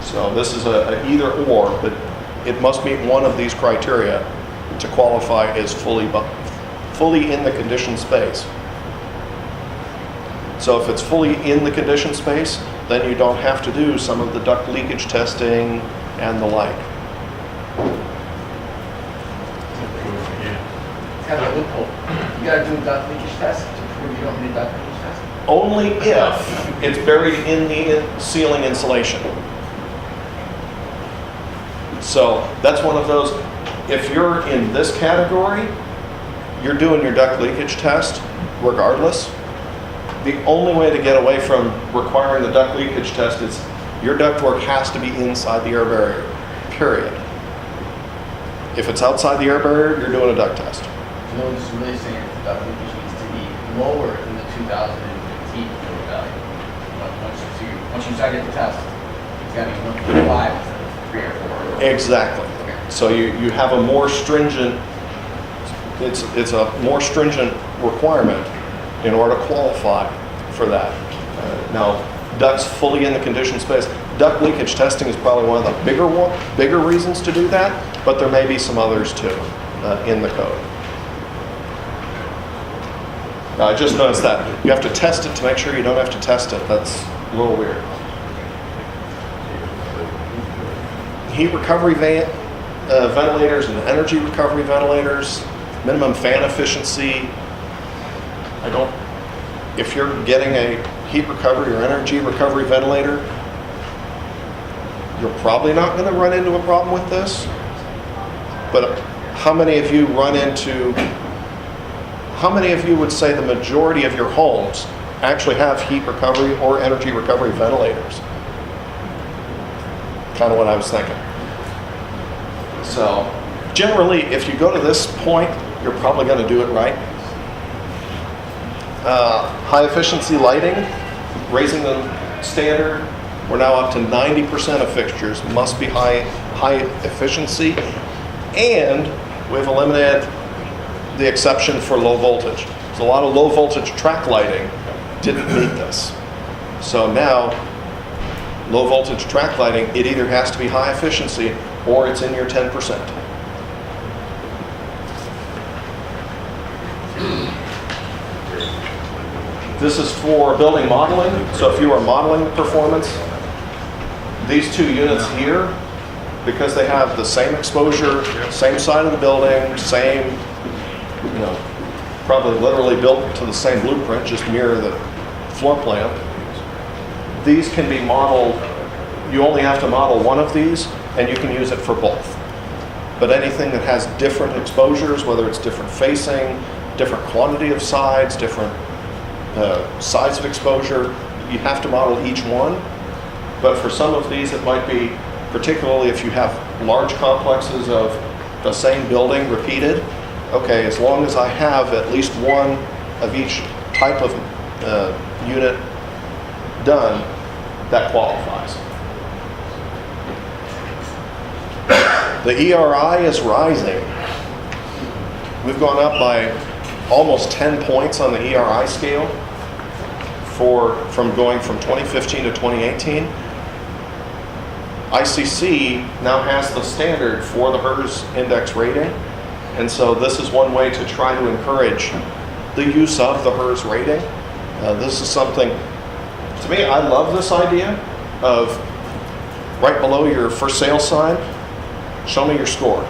[SPEAKER 2] So this is a either or, but it must meet one of these criteria to qualify as fully in the conditioned space. So if it's fully in the conditioned space, then you don't have to do some of the duct leakage testing and the like.
[SPEAKER 6] Kind of a loophole. You gotta do a duct leakage test to prove you don't need a duct leakage test?
[SPEAKER 2] Only if it's buried in the ceiling insulation. So that's one of those, if you're in this category, you're doing your duct leakage test regardless. The only way to get away from requiring the duct leakage test is your ductwork has to be inside the air barrier, period. If it's outside the air barrier, you're doing a duct test.
[SPEAKER 6] No one's really saying that the duct leakage needs to be lower than the 2015 code value. Once you start getting the test, it's gotta be 1.5 instead of 3 or 4.
[SPEAKER 2] Exactly. So you have a more stringent, it's a more stringent requirement in order to qualify for that. Now, ducts fully in the conditioned space. Duct leakage testing is probably one of the bigger reasons to do that, but there may be some others too in the code. I just noticed that you have to test it to make sure you don't have to test it. That's a little weird. Heat recovery ventilators and energy recovery ventilators, minimum fan efficiency. If you're getting a heat recovery or energy recovery ventilator, you're probably not going to run into a problem with this. But how many of you would say the majority of your homes actually have heat recovery or energy recovery ventilators? Kind of what I was thinking. So generally, if you go to this point, you're probably going to do it right. High efficiency lighting, raising the standard. We're now up to 90% of fixtures must be high efficiency, and we've eliminated the exception for low voltage. So a lot of low voltage track lighting didn't meet this. So now, low voltage track lighting, it either has to be high efficiency or it's in your 10%. This is for building modeling. So if you are modeling the performance, these two units here, because they have the same exposure, same side of the building, same, probably literally built to the same blueprint, just mirror the floor plan. These can be modeled, you only have to model one of these, and you can use it for both. But anything that has different exposures, whether it's different facing, different quantity of sides, different size of exposure, you have to model each one. But for some of these, it might be, particularly if you have large complexes of the same building repeated, okay, as long as I have at least one of each type of unit done, that qualifies. The ERI is rising. We've gone up by almost 10 points on the ERI scale from going from 2015 to 2018. ICC now has the standard for the HERS index rating, and so this is one way to try to encourage the use of the HERS rating. This is something, to me, I love this idea of right below your for sale sign, show me your score.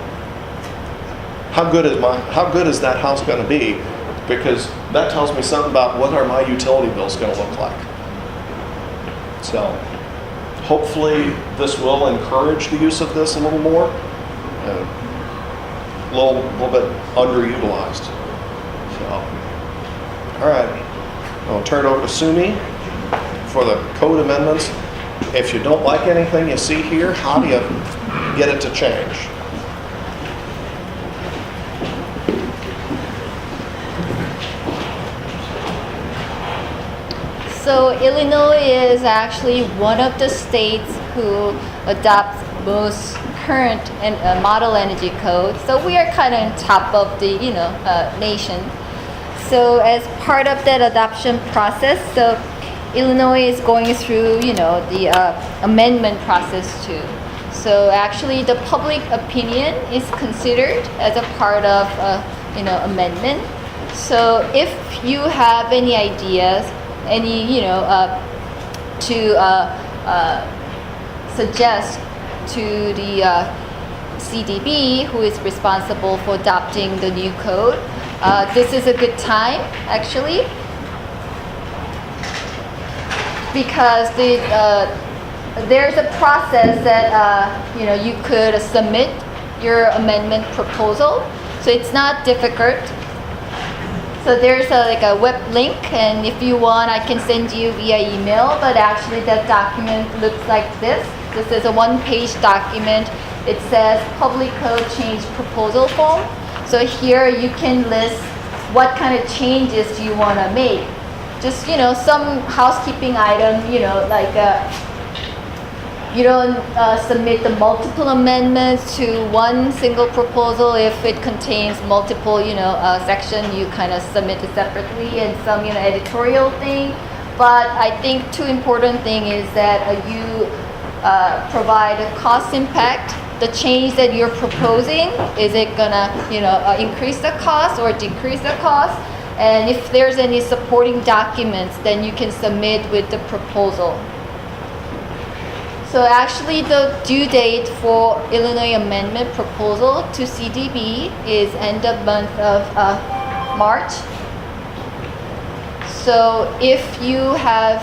[SPEAKER 2] How good is that house going to be? Because that tells me something about what are my utility bills going to look like. So hopefully this will encourage the use of this a little more. A little bit underutilized. So, all right, I'll turn it over to Sumi for the code amendments. If you don't like anything you see here, how do you get it to change?
[SPEAKER 1] So Illinois is actually one of the states who adopts most current and model energy code. So we are kind of on top of the nation. So as part of that adoption process, so Illinois is going through the amendment process too. So actually the public opinion is considered as a part of amendment. So if you have any ideas, to suggest to the CDB, who is responsible for adopting the new code, this is a good time actually, because there's a process that you could submit your amendment proposal. So it's not difficult. So there's a web link, and if you want, I can send you via email, but actually that document looks like this. This is a one-page document. It says Public Code Change Proposal Form. So here you can list what kind of changes do you want to make. Just, some housekeeping item, you don't submit the multiple amendments to one single proposal. If it contains multiple, section, you kind of submit it separately, and some, editorial thing. But I think two important thing is that you provide a cost impact. The change that you're proposing, is it gonna, increase the cost or decrease the cost? And if there's any supporting documents, then you can submit with the proposal. So actually the due date for Illinois amendment proposal to CDB is end of month of March. So if you have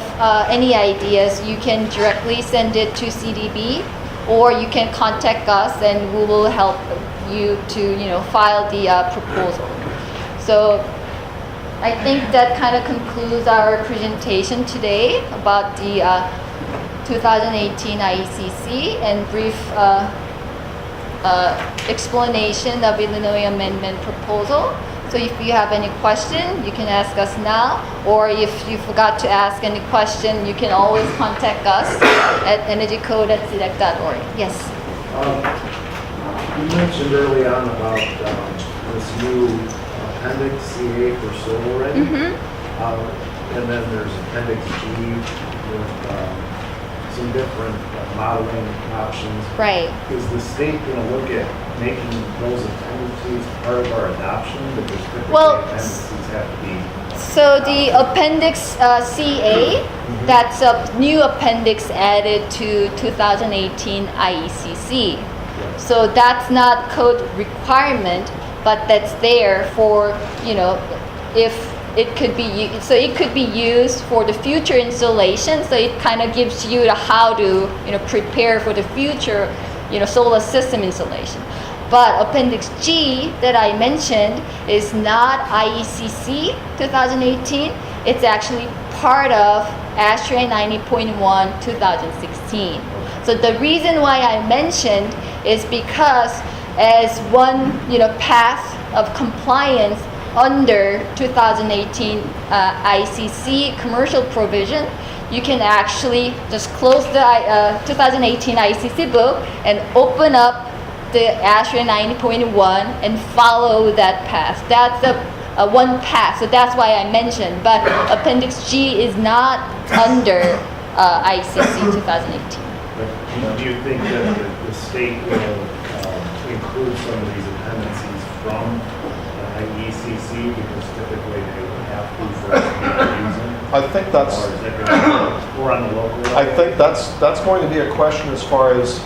[SPEAKER 1] any ideas, you can directly send it to CDB, or you can contact us and we will help you to file the proposal. So I think that kind of concludes our presentation today about the 2018 IECC and brief explanation of Illinois amendment proposal. So if you have any question, you can ask us now, or if you forgot to ask any question, you can always contact us at energycode@sedac.org. Yes.
[SPEAKER 7] You mentioned early on about this new appendix CA for solar ready. And then there's appendix G with some different modeling options.
[SPEAKER 1] Right.
[SPEAKER 7] Is the state going to look at making those appendices part of our adoption? Because typically
[SPEAKER 1] Well,
[SPEAKER 7] appendices have to be.
[SPEAKER 1] So the appendix CA, that's a new appendix added to 2018 IECC. So that's not code requirement, but that's there for, if it could be, so it could be used for the future installation. So it kind of gives you the how to, prepare for the future, solar system installation. But Appendix G that I mentioned is not IECC 2018. It's actually part of ASHRAE 90.1 2016. So the reason why I mentioned is because as one, path of compliance under 2018 IECC commercial provision, you can actually just close the 2018 IECC book and open up the ASHRAE 90.1 and follow that path. That's a one path, so that's why I mentioned. But Appendix G is not under IECC 2018.
[SPEAKER 7] Do you think that the state will include some of these appendices from IECC because typically they would have to for us to use them?
[SPEAKER 2] I think that's,
[SPEAKER 7] Or is that going to be more on the local level?
[SPEAKER 2] I think that's going to be a question as far as,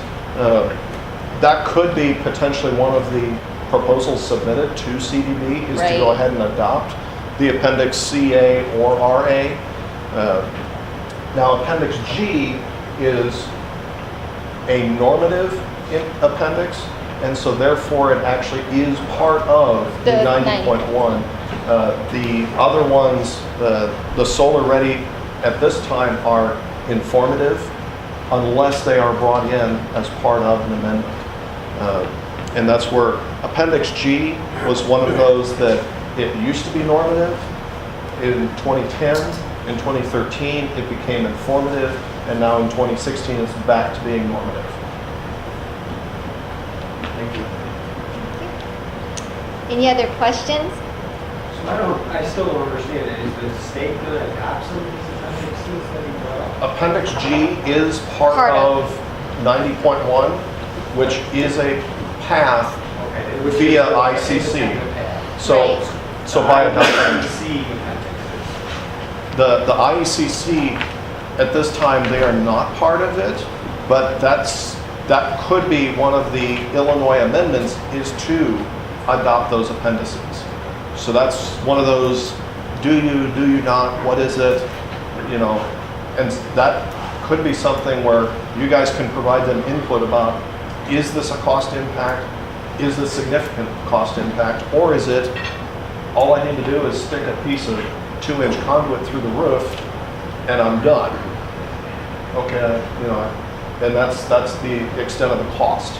[SPEAKER 2] that could be potentially one of the proposals submitted to CDB is to go
[SPEAKER 1] Right.
[SPEAKER 2] ahead and adopt the Appendix CA or RA. Now Appendix G is a normative appendix, and so therefore it actually is part of the
[SPEAKER 1] The
[SPEAKER 2] 90.1. The other ones, the solar ready at this time are informative unless they are brought in as part of an amendment. And that's where Appendix G was one of those that it used to be normative. In 2010, in 2013, it became informative, and now in 2016, it's back to being normative.
[SPEAKER 7] Thank you.
[SPEAKER 1] Any other questions?
[SPEAKER 8] So I still don't understand it. Is the state going to adopt some of these appendixes that you brought up?
[SPEAKER 2] Appendix G is part of 90.1, which is a path
[SPEAKER 8] Okay. which
[SPEAKER 2] via
[SPEAKER 8] is-
[SPEAKER 2] ICC.
[SPEAKER 8] independent path.
[SPEAKER 2] So,
[SPEAKER 1] Right.
[SPEAKER 2] so by adopting
[SPEAKER 8] C appendixes.
[SPEAKER 2] the IECC, at this time, they are not part of it, but that could be one of the Illinois amendments is to adopt those appendices. So that's one of those, do you not, what is it, and that could be something where you guys can provide them input about, is this a cost impact? Is this significant cost impact? Or is it, all I need to do is stick a piece of 2-inch conduit through the roof and I'm done? Okay, and that's the extent of the cost.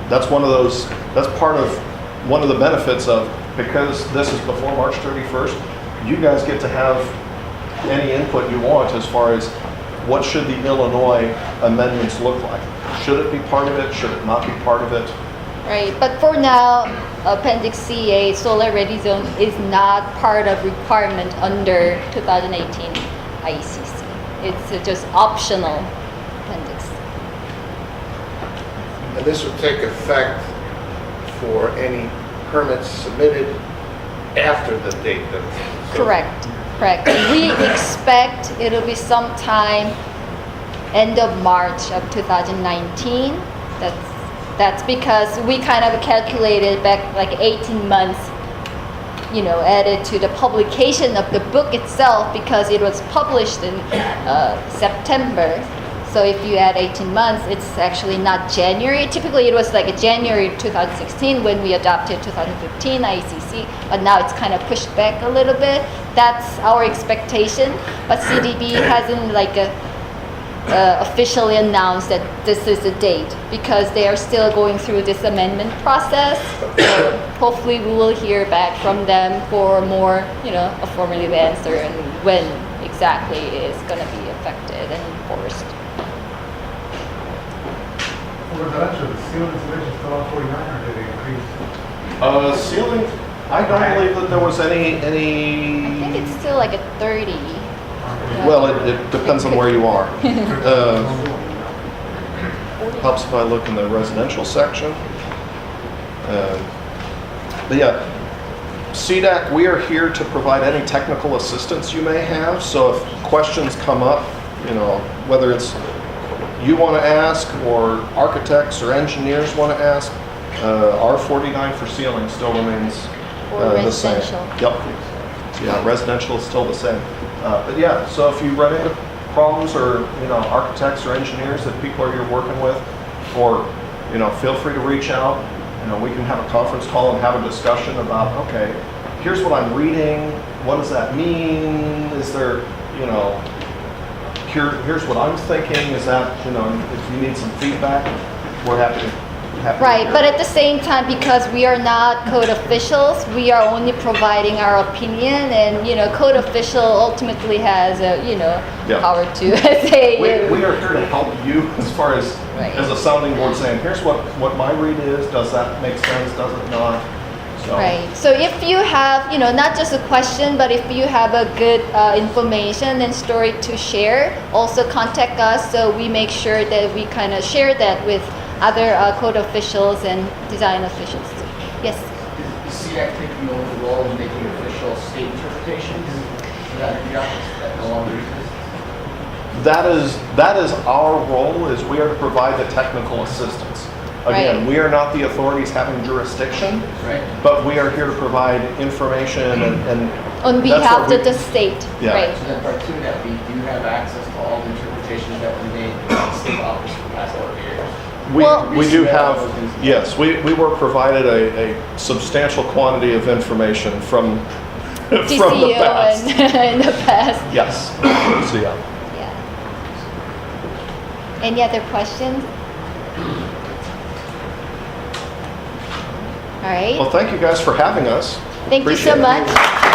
[SPEAKER 2] That's one of those, that's part of one of the benefits of, because this is before March 31st, you guys get to have any input you want as far as what should the Illinois amendments look like. Should it be part of it? Should it not be part of it?
[SPEAKER 1] Right, but for now, Appendix CA, Solar Ready Zone, is not part of requirement under 2018 IECC. It's just optional appendix.
[SPEAKER 9] And this would take effect for any permits submitted after the date that.
[SPEAKER 1] Correct. We expect it'll be sometime end of March of 2019. That's because we kind of calculated back like 18 months, added to the publication of the book itself because it was published in September. So if you add 18 months, it's actually not January. Typically it was like January 2016 when we adopted 2015 IECC, but now it's kind of pushed back a little bit. That's our expectation, but CDB hasn't officially announce that this is the date because they are still going through this amendment process. So hopefully we will hear back from them for more, affirmative answer and when exactly is going to be affected and enforced.
[SPEAKER 3] For residential, the ceiling installation still on 49 or did it increase?
[SPEAKER 2] Ceiling, I don't believe that there was any,
[SPEAKER 1] I think it's still like a 30.
[SPEAKER 2] well, it depends on where you are. Helps if I look in the residential section. But yeah, SEDAC, we are here to provide any technical assistance you may have. So if questions come up, whether it's you want to ask or architects or engineers want to ask, R49 for ceiling still remains the same.
[SPEAKER 1] Residential.
[SPEAKER 2] Yep. Yeah, residential is still the same. But yeah, so if you run into problems or, architects or engineers that people you're working with, or, feel free to reach out. We can have a conference call and have a discussion about, okay, here's what I'm reading. What does that mean? Is there, here's what I'm thinking. Is that, if you need some feedback, we're happy to
[SPEAKER 1] Right,
[SPEAKER 2] hear
[SPEAKER 1] but
[SPEAKER 2] it.
[SPEAKER 1] at the same time, because we are not code officials, we are only providing our opinion, and code official ultimately has
[SPEAKER 2] Yeah.
[SPEAKER 1] power to say.
[SPEAKER 2] We are here to help you as far as
[SPEAKER 1] Right.
[SPEAKER 2] as a sounding board saying, here's what my read is. Does that make sense? Does it not? So,
[SPEAKER 1] Right. So if you have, not just a question, but if you have a good information and story to share, also contact us so we make sure that we kind of share that with other code officials and design officials too. Yes.
[SPEAKER 6] Is SEDAC taking over the role of making official state interpretations? Is that no longer exists?
[SPEAKER 2] that is our role. Is we are to provide the technical assistance. Again,
[SPEAKER 1] Right.
[SPEAKER 2] we are not the authorities having jurisdiction,
[SPEAKER 6] Right.
[SPEAKER 2] but we are here to provide information and
[SPEAKER 1] On
[SPEAKER 2] that's
[SPEAKER 1] behalf
[SPEAKER 2] what
[SPEAKER 1] of the state.
[SPEAKER 2] Yeah.
[SPEAKER 1] Right.
[SPEAKER 6] So then part two of that, do you have access to all the interpretations that were made by the state office for the past 4 years?
[SPEAKER 2] we do have,
[SPEAKER 6] things.
[SPEAKER 2] yes, we were provided a substantial quantity of information from the
[SPEAKER 1] TCO
[SPEAKER 2] past.
[SPEAKER 1] and in the past.
[SPEAKER 2] Yes. So, yeah.
[SPEAKER 1] Yeah. Any other questions? All right.
[SPEAKER 2] Well, thank you guys for having us.
[SPEAKER 1] Thank you so
[SPEAKER 2] Appreciate it.
[SPEAKER 1] much.